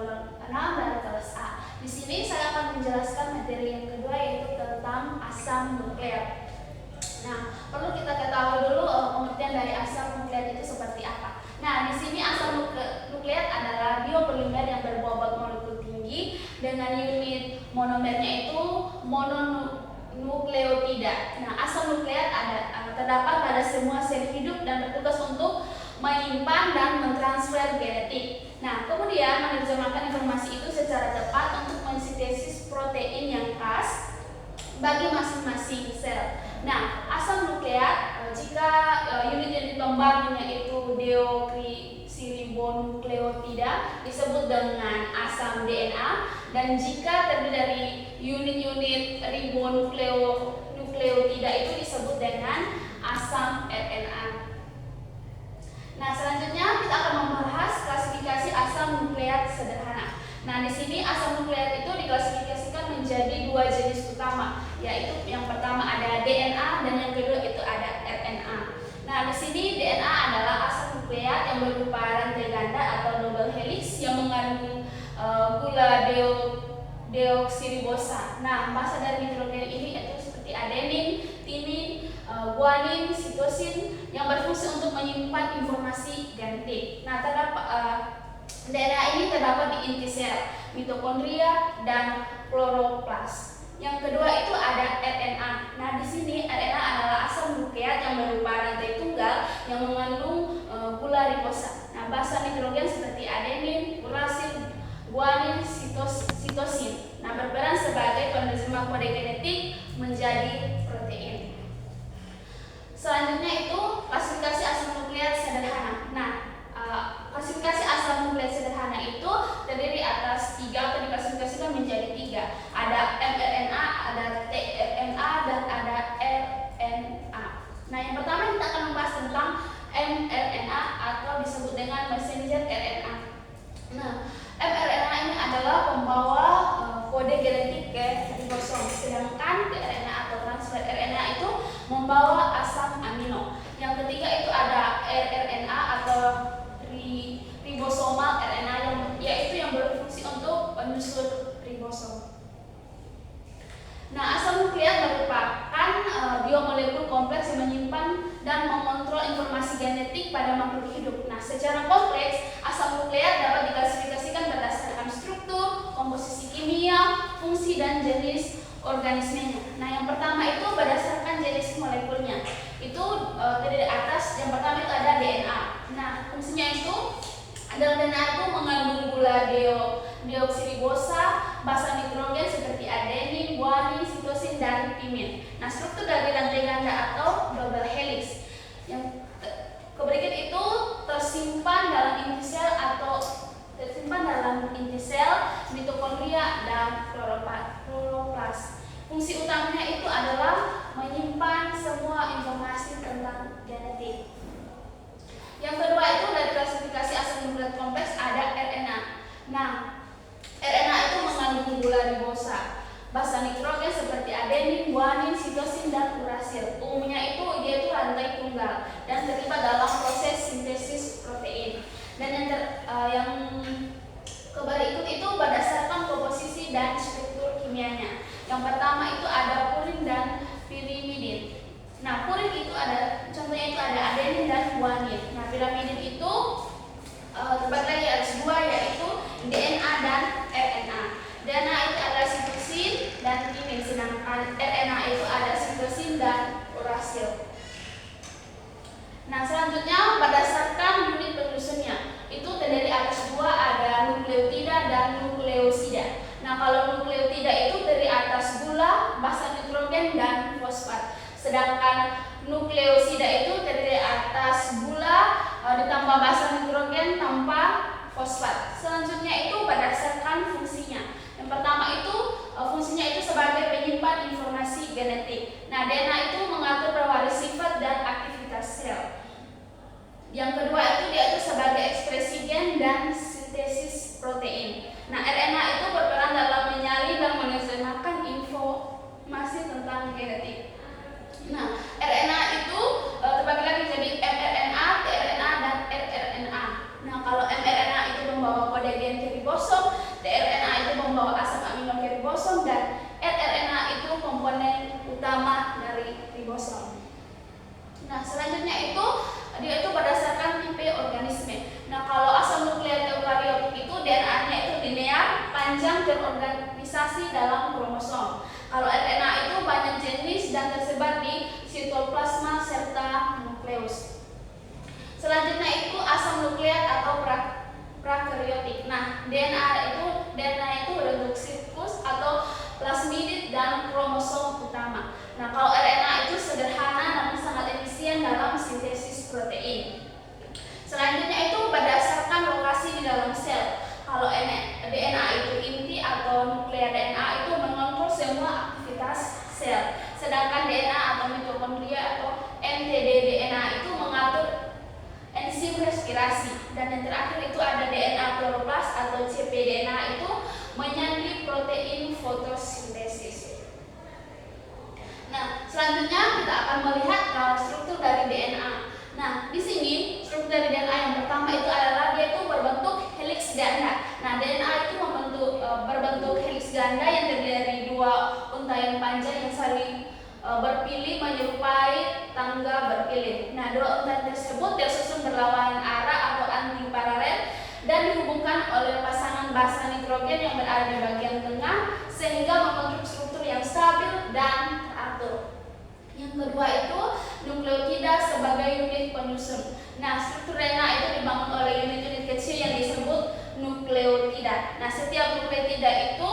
6 dari kelas A. Di sini saya akan menjelaskan materi yang kedua, yaitu tentang asam nukleat. Nah, perlu kita ketahui dulu pengertian dari asam nukleat itu seperti apa. Nah, di sini asam nukleat adalah biopolimer yang berbobot molekul tinggi dengan unit monomernya itu mononukleotida. Nah, asam nukleat terdapat pada semua sel hidup dan bertugas untuk menyimpan dan mentransfer genetik. Nah, kemudian menerjemahkan informasi itu secara tepat untuk mensintesis protein yang khas bagi masing-masing sel. Nah, asam nukleat jika unit-unit pembangunnya itu deoksiribonukleotida disebut dengan asam DNA, dan jika terdiri dari unit-unit ribonukleotida itu disebut dengan asam RNA. Nah, selanjutnya kita akan membahas klasifikasi asam nukleat sederhana. Nah, di sini asam nukleat itu diklasifikasikan menjadi dua jenis utama, yaitu yang pertama ada DNA dan yang kedua itu ada RNA. Nah, di sini DNA adalah asam nukleat yang berupa rantai ganda atau double helix yang mengandung gula deoksiribosa. Nah, massa dari nitrogen ini itu seperti adenin, timin, guanin, sitosin yang berfungsi untuk menyimpan informasi genetik. Nah, DNA ini terdapat di inti sel, mitokondria, dan kloroplas. Yang kedua itu ada RNA. Nah, di sini RNA adalah asam nukleat yang berupa rantai tunggal yang mengandung gula ribosa. Nah, basa nitrogen seperti adenin, urasil, guanin, sitosin. Nah, berperan sebagai penerjemah kode genetik menjadi protein. Selanjutnya itu klasifikasi asam nukleat sederhana. Nah, klasifikasi asam nukleat sederhana itu terdiri atas 3 atau diklasifikasikan menjadi 3. Ada mRNA, ada tRNA, dan ada RNA. Nah, yang pertama kita akan membahas tentang mRNA atau disebut dengan messenger RNA. Nah, mRNA ini adalah pembawa kode genetik ke ribosom, sedangkan tRNA atau transfer RNA itu membawa asam amino. Yang ketiga itu ada rRNA atau ribosomal RNA yaitu yang berfungsi untuk penyusun ribosom. Nah, asam nukleat merupakan biomolekul kompleks yang menyimpan dan mengontrol informasi genetik pada makhluk hidup. Nah, secara kompleks asam nukleat dapat diklasifikasikan berdasarkan struktur, komposisi kimia, fungsi, dan jenis organismenya. Nah, yang pertama itu berdasarkan jenis molekulnya. Itu terdiri atas yang pertama itu ada DNA. Nah, fungsinya itu dalam DNA itu mengandung gula deoksiribosa, basa nitrogen seperti adenin, guanin, sitosin, dan timin. Nah, struktur dari rantai ganda atau double helix yang berikut itu tersimpan dalam inti sel, mitokondria, dan kloroplas. Fungsi utamanya itu adalah menyimpan semua informasi tentang genetik. Yang kedua itu dari klasifikasi asam nukleat kompleks ada RNA. Nah, RNA itu mengandung gula ribosa, basa nitrogen seperti adenin, guanin, sitosin, dan urasil. Umumnya dia itu rantai tunggal dan terlibat dalam proses sintesis protein. Dan yang berikut itu berdasarkan komposisi dan struktur kimianya. Yang pertama itu ada purin dan pirimidin. Nah, purin itu contohnya itu ada adenin dan guanin. Nah, pirimidin itu terbagi lagi ada 2, yaitu DNA dan RNA. DNA itu ada sitosin dan timin, sedangkan RNA itu ada sitosin dan urasil. Nah, selanjutnya berdasarkan unit penyusunnya itu terdiri atas 2, ada nukleotida dan nukleosida. Nah, kalau nukleotida itu terdiri atas gula, basa nitrogen, dan fosfat. Sedangkan nukleosida itu terdiri atas gula ditambah basa nitrogen tanpa fosfat. Selanjutnya itu berdasarkan fungsinya. Yang pertama itu fungsinya itu sebagai penyimpan informasi genetik. Nah, DNA itu mengatur pewaris sifat dan aktivitas sel. Yang kedua itu dia itu sebagai ekspresi gen dan sintesis protein. Nah, RNA itu berperan dalam menyalin dan menerjemahkan informasi tentang genetik. Nah, RNA itu terbagi lagi jadi mRNA, tRNA, dan rRNA. Nah, kalau mRNA itu membawa kode gen ke ribosom, DNA itu berbentuk siklus atau plasmidid dan kromosom utama. Nah, kalau RNA itu sederhana namun sangat efisien dalam sintesis protein. Selanjutnya itu berdasarkan lokasi di dalam sel. Kalau DNA itu inti atau nuklear DNA itu mengontrol semua aktivitas sel. Sedangkan DNA atau mitokondria atau mtDNA itu mengatur enzim respirasi. Dan yang terakhir itu ada DNA kloroplas atau cpDNA itu menyandi protein fotosintesis. Nah, selanjutnya kita akan melihat struktur dari DNA. Nah, di sini struktur dari DNA yang pertama itu adalah dia itu berbentuk heliks ganda. Nah, DNA itu berbentuk heliks ganda yang terdiri dari dua untaian panjang yang saling berpilih menyerupai tangga berpilih. Nah, dua untaian tersebut tersusun berlawanan arah atau anti paralel dan dihubungkan oleh pasangan basa nitrogen yang berada di bagian tengah sehingga membentuk struktur yang stabil dan teratur. Yang kedua itu nukleotida sebagai unit penyusun. Nah, struktur DNA itu dibangun oleh unit-unit kecil yang disebut nukleotida. Nah, setiap nukleotida itu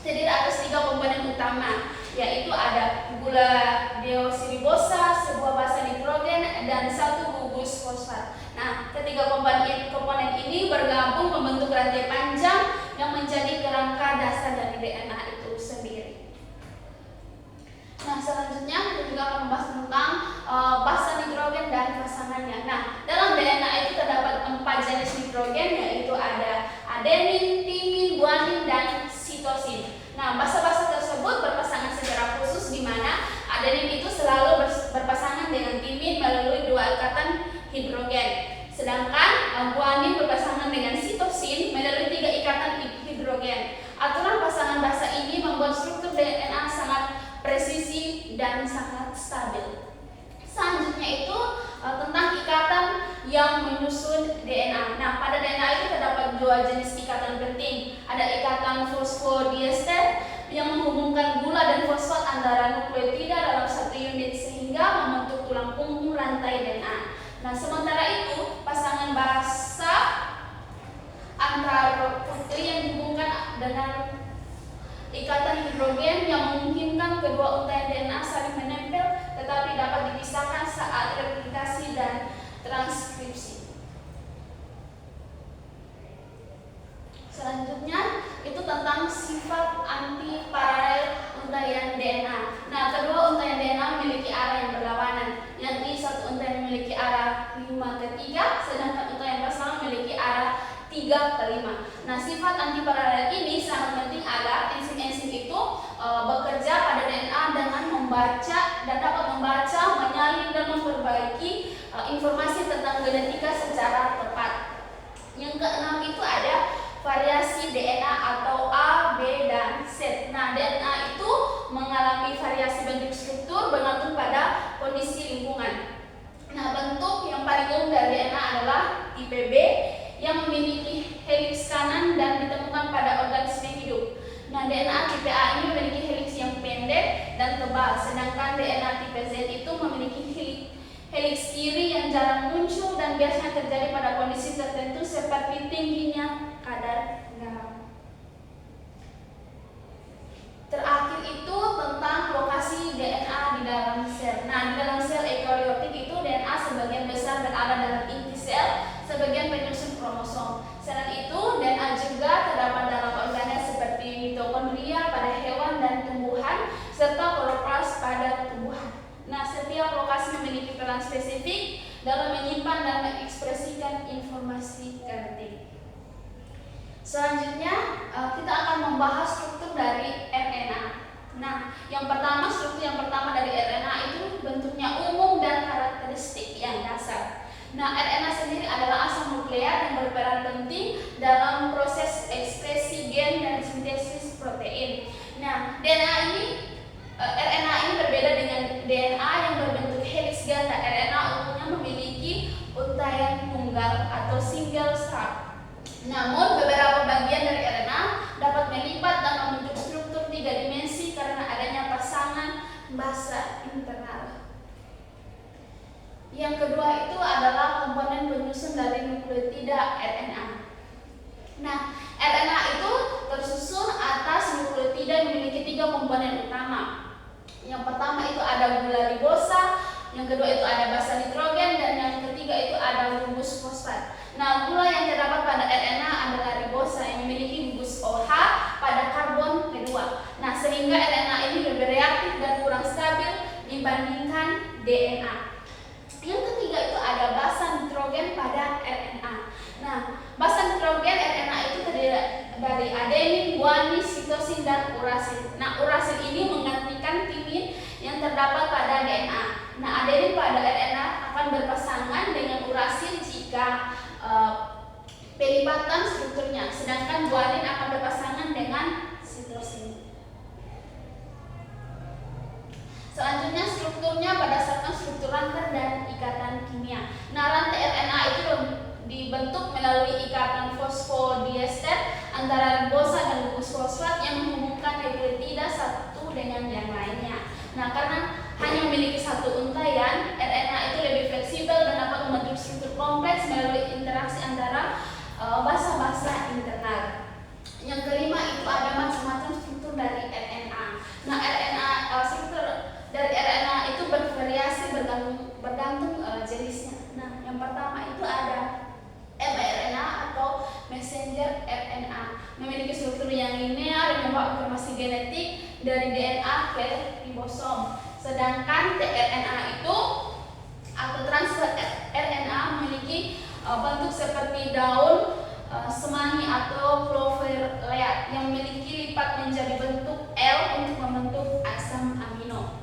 terdiri atas 3 komponen utama, yaitu ada gula deoksiribosa, sebuah basa nitrogen, dan 1 gugus fosfat. Nah, ketiga komponen ini bergabung membentuk rantai panjang yang menjadi kerangka dasar dari DNA itu sendiri. Nah, selanjutnya kita juga akan membahas tentang basa nitrogen dan pasangannya. Nah, dalam DNA itu terdapat 4 jenis nitrogen, yaitu ada adenin, timin, guanin, dan sitosin. Nah, basa-basa tersebut berpasangan secara khusus di mana adenin itu selalu berpasangan dengan timin melalui 2 ikatan hidrogen. Sedangkan guanin berpasangan dengan sitosin melalui 3 ikatan hidrogen. Aturan pasangan basa ini membuat struktur DNA sangat presisi dan sangat stabil. Selanjutnya itu tentang ikatan yang menyusun DNA. Nah, pada DNA itu terdapat 2 jenis ikatan penting. Ada ikatan fosfodiester yang menghubungkan gula dan fosfat antara nukleotida dalam 1 unit sehingga membentuk tulang punggung rantai DNA. Nah, sementara itu pasangan basa antara putri yang dihubungkan dengan ikatan hidrogen yang memungkinkan kedua untaian DNA saling menempel tetapi dapat dipisahkan saat replikasi dan transkripsi. Selanjutnya itu tentang sifat antiparalel untaian DNA. Nah, kedua untaian DNA memiliki arah yang berlawanan, yakni satu untaian memiliki arah 5/3, sedangkan untaian pasangan memiliki arah 3/5. Nah, sifat antiparalel ini sangat penting agar enzim-enzim itu bekerja pada DNA dengan membaca dan dapat membaca, menyalin dan memperbaiki informasi tentang genetika secara tepat. Yang keenam itu ada variasi DNA atau A, B, dan Z. Nah, DNA itu mengalami variasi bentuk struktur bergantung pada kondisi lingkungan. Nah, bentuk yang paling umum dari DNA adalah tipe B yang memiliki heliks kanan dan ditemukan pada organisme hidup. Nah, DNA tipe A ini memiliki heliks yang pendek dan tebal, sedangkan DNA tipe Z itu memiliki heliks kiri yang jarang muncul dan biasanya terjadi pada kondisi tertentu seperti tingginya kadar garam. Terakhir itu tentang lokasi DNA di dalam sel. Nah, di dalam sel eukariotik itu DNA sebagian besar berada dalam inti sel, sebagian penyusun kromosom. Selain itu, DNA juga terdapat dalam organ seperti mitokondria pada hewan dan tumbuhan, serta kloroplas pada tumbuhan. Nah, setiap lokasi memiliki peran spesifik dalam menyimpan dan mengekspresikan informasi genetik. Selanjutnya, kita akan membahas struktur dari RNA. Nah, struktur yang pertama dari RNA itu bentuknya umum dan karakteristik yang dasar. Nah, RNA sendiri adalah asam nukleat yang berperan penting dalam proses ekspresi gen dan sintesis protein. Nah, RNA ini berbeda dengan DNA yang berbentuk heliks ganda. RNA umumnya memiliki untaian tunggal atau single strand. Namun, beberapa bagian dari RNA dapat melipat dan membentuk struktur 3 dimensi karena adanya pasangan basa internal. Yang kedua itu adalah komponen penyusun dari nukleotida RNA. Nah, RNA itu tersusun atas nukleotida yang memiliki 3 komponen utama. Yang pertama itu ada gula ribosa, yang kedua itu ada basa nitrogen, dan yang ketiga itu ada gugus fosfat. Nah, gula yang terdapat pada RNA adalah ribosa yang memiliki gugus OH pada karbon kedua. Nah, sehingga RNA ini lebih reaktif dan kurang stabil dibandingkan DNA. Yang ketiga itu ada basa nitrogen pada RNA. Nah, basa nitrogen RNA itu terdiri dari adenin, guanin, sitosin, dan urasil. Nah, urasil ini menggantikan timin yang terdapat pada DNA. Nah, adenin pada RNA akan berpasangan dengan urasil jika pelipatan strukturnya, sedangkan guanin akan berpasangan dengan sitosin. Selanjutnya strukturnya berdasarkan struktur rantai dan ikatan kimia. Nah, rantai RNA itu dibentuk melalui ikatan fosfodiester antara ribosa dan gugus fosfat yang menghubungkan nukleotida satu dengan yang lainnya. Nah, karena hanya memiliki satu untaian, RNA itu lebih fleksibel dan dapat membentuk struktur kompleks melalui interaksi antara basa-basa internal. Yang kelima itu ada macam-macam struktur dari RNA. Nah, struktur dari RNA itu bervariasi bergantung jenisnya. Nah, yang pertama itu ada mRNA atau messenger RNA, memiliki struktur yang linear yang membawa informasi genetik dari DNA ke ribosom. Sedangkan tRNA itu atau transfer RNA memiliki bentuk seperti daun semani atau cloverleaf yang memiliki lipat menjadi bentuk L untuk membentuk asam amino.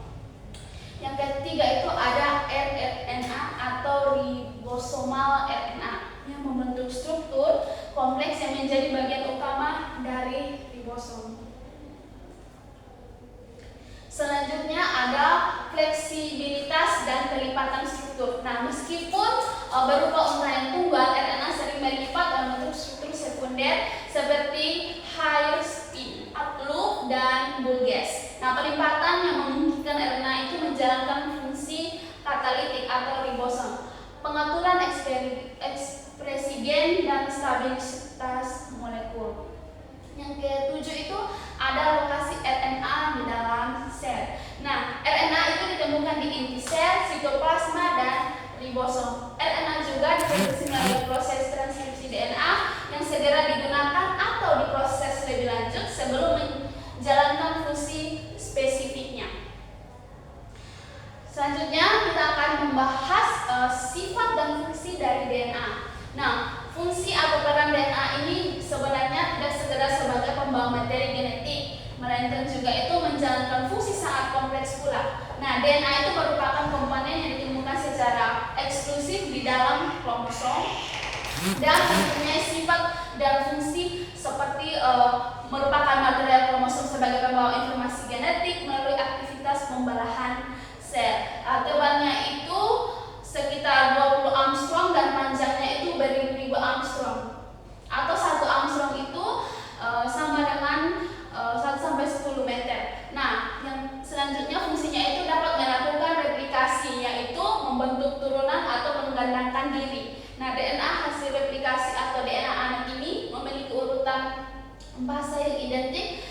Yang ketiga itu ada rRNA atau ribosomal RNA yang membentuk struktur kompleks yang menjadi bagian utama dari ribosom. Selanjutnya ada fleksibilitas dan kelipatan struktur. Nah, meskipun berupa untaian tunggal, RNA sering berlipat dalam bentuk struktur sekunder seperti high speed up loop dan bulges. Nah, pelipatan yang memungkinkan RNA itu menjalankan fungsi katalitik atau ribosom, pengaturan ekspresi gen dan stabilitas molekul. Yang ketujuh itu ada lokasi RNA di dalam sel. Nah, RNA itu ditemukan di inti sel, sitoplasma, dan ribosom. RNA juga diproduksi melalui proses transkripsi DNA yang segera digunakan atau diproses lebih lanjut sebelum menjalankan fungsi spesifiknya. Selanjutnya kita akan membahas sifat dan fungsi dari DNA. Nah, fungsi atau peran DNA ini sebenarnya tidak sekedar sebagai pembawa materi genetik, melainkan juga itu menjalankan fungsi sangat kompleks pula. Nah, DNA itu merupakan komponen yang ditemukan secara eksklusif di dalam kromosom dan mempunyai sifat dan fungsi seperti merupakan material kromosom sebagai pembawa informasi genetik melalui aktivitas pembelahan sel. Tebalnya itu sekitar 20 Armstrong dan panjangnya itu beribu-ribu Armstrong. Atau 1 Armstrong itu sama dengan 1-10 meter. Nah, yang selanjutnya fungsinya itu dapat melakukan replikasi, yaitu membentuk turunan atau menggandangkan diri. Nah, DNA hasil replikasi atau DNA anak ini memiliki urutan basa yang identik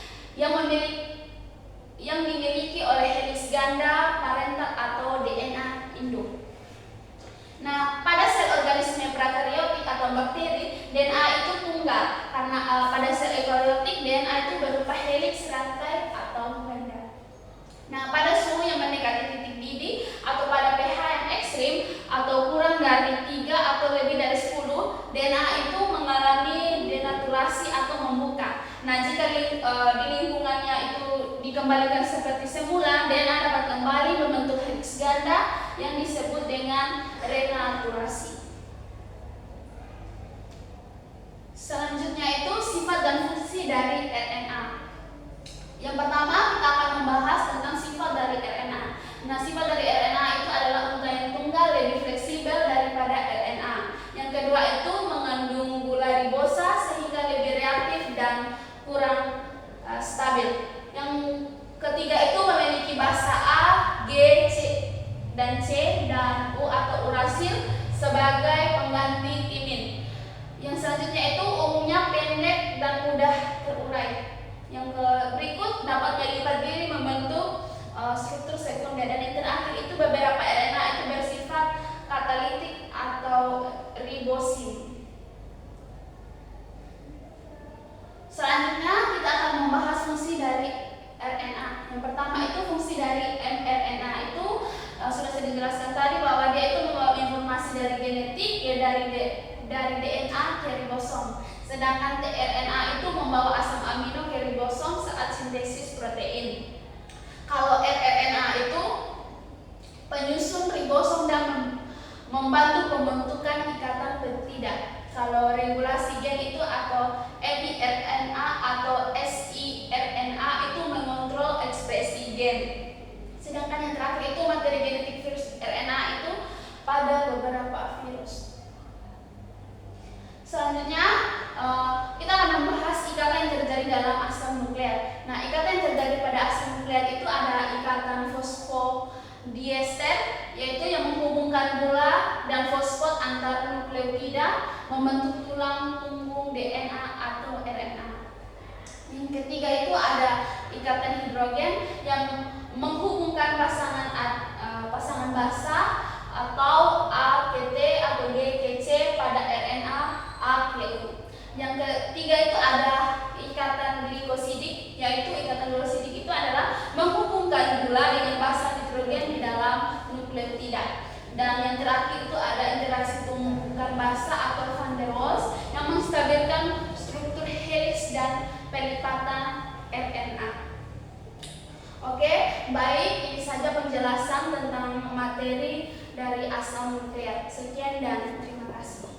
yang dimiliki oleh heliks ganda parental atau DNA induk. Nah, pada sel organisme prakaryotik atau bakteri, DNA itu tunggal karena pada sel eukaryotik DNA itu berupa heliks rantai atau ganda. Nah, pada suhu yang mendekati titik didih atau pada pH yang ekstrim atau kurang dari 3 atau lebih dari 10, DNA itu mengalami denaturasi atau membuka. Nah, jika di lingkungannya itu dikembalikan seperti semula, DNA dapat kembali membentuk heliks ganda yang disebut dengan renaturasi. Selanjutnya itu sifat dan fungsi dari RNA. Yang pertama kita akan membahas tentang sifat dari RNA. Nah, sifat dari RNA itu adalah untaian tunggal lebih fleksibel daripada RNA. Yang kedua itu mengandung gula ribosa sehingga lebih reaktif dan kurang stabil. Yang ketiga itu memiliki basa A, G, C dan U atau urasil sebagai pengganti timin. Yang selanjutnya itu umumnya pendek dan mudah terurai. Yang berikut dapat melipat diri membentuk struktur sekunder, dan yang terakhir itu beberapa RNA itu bersifat katalitik atau ribosim. Selanjutnya kita akan membahas fungsi dari RNA. Yang pertama itu fungsi dari mRNA itu sudah saya jelaskan tadi bahwa dia itu membawa informasi dari genetik ya dari DNA ke ribosom. Sedangkan tRNA itu membawa asam amino ke ribosom saat sintesis protein. Kalau rRNA itu penyusun ribosom dan membantu pembentukan ikatan peptida. Kalau regulasi gen itu atau miRNA atau siRNA itu mengontrol ekspresi gen. Sedangkan yang terakhir itu materi genetik virus RNA itu pada beberapa virus. Selanjutnya kita akan membahas ikatan yang terjadi dalam asam nukleat. Nah, ikatan yang terjadi pada asam nukleat itu ada ikatan fosfodiester, yaitu yang menghubungkan gula dan fosfat antar nukleotida membentuk tulang punggung DNA atau RNA. Yang ketiga itu ada ikatan hidrogen yang menghubungkan pasangan basa atau A ke T atau G ke C pada RNA A ke U. Yang ketiga itu ada ikatan glikosidik, yaitu ikatan glikosidik itu adalah menghubungkan gula dengan basa nitrogen di dalam nukleotida. Dan yang terakhir itu ada interaksi pembentukan basa atau van der Waals yang menstabilkan struktur heliks dan pelipatan RNA. Oke, baik, ini saja penjelasan tentang materi dari asam nukleat. Sekian dan terima kasih.